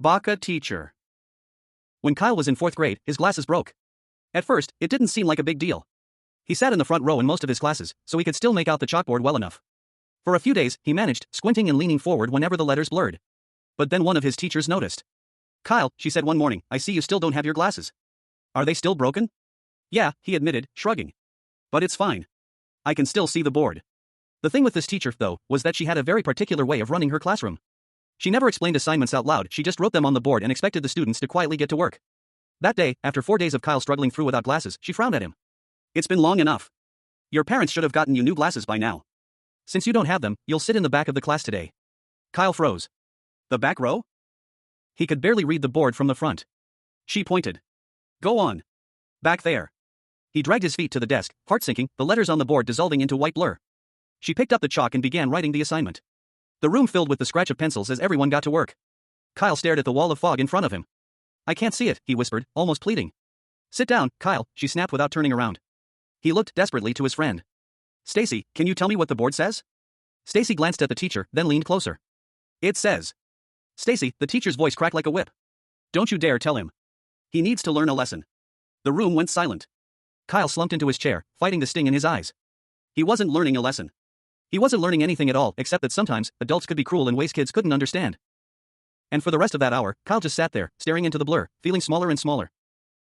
Baka Teacher. When Kyle was in 4th grade, his glasses broke. At first, it didn't seem like a big deal. He sat in the front row in most of his classes, so he could still make out the chalkboard well enough. For a few days, he managed, squinting and leaning forward whenever the letters blurred. But then one of his teachers noticed. "Kyle," she said one morning, "I see you still don't have your glasses. Are they still broken?" "Yeah," he admitted, shrugging. "But it's fine. I can still see the board." The thing with this teacher, though, was that she had a very particular way of running her classroom. She never explained assignments out loud, she just wrote them on the board and expected the students to quietly get to work. That day, after 4 days of Kyle struggling through without glasses, she frowned at him. "It's been long enough. Your parents should have gotten you new glasses by now. Since you don't have them, you'll sit in the back of the class today." Kyle froze. The back row? He could barely read the board from the front. She pointed. "Go on. Back there." He dragged his feet to the desk, heart sinking, the letters on the board dissolving into white blur. She picked up the chalk and began writing the assignment. The room filled with the scratch of pencils as everyone got to work. Kyle stared at the wall of fog in front of him. "I can't see it," he whispered, almost pleading. "Sit down, Kyle," she snapped without turning around. He looked desperately to his friend. "Stacy, can you tell me what the board says?" Stacy glanced at the teacher, then leaned closer. "It says." "Stacy," the teacher's voice cracked like a whip. "Don't you dare tell him. He needs to learn a lesson." The room went silent. Kyle slumped into his chair, fighting the sting in his eyes. He wasn't learning a lesson. He wasn't learning anything at all, except that sometimes, adults could be cruel in ways kids couldn't understand. And for the rest of that hour, Kyle just sat there, staring into the blur, feeling smaller and smaller.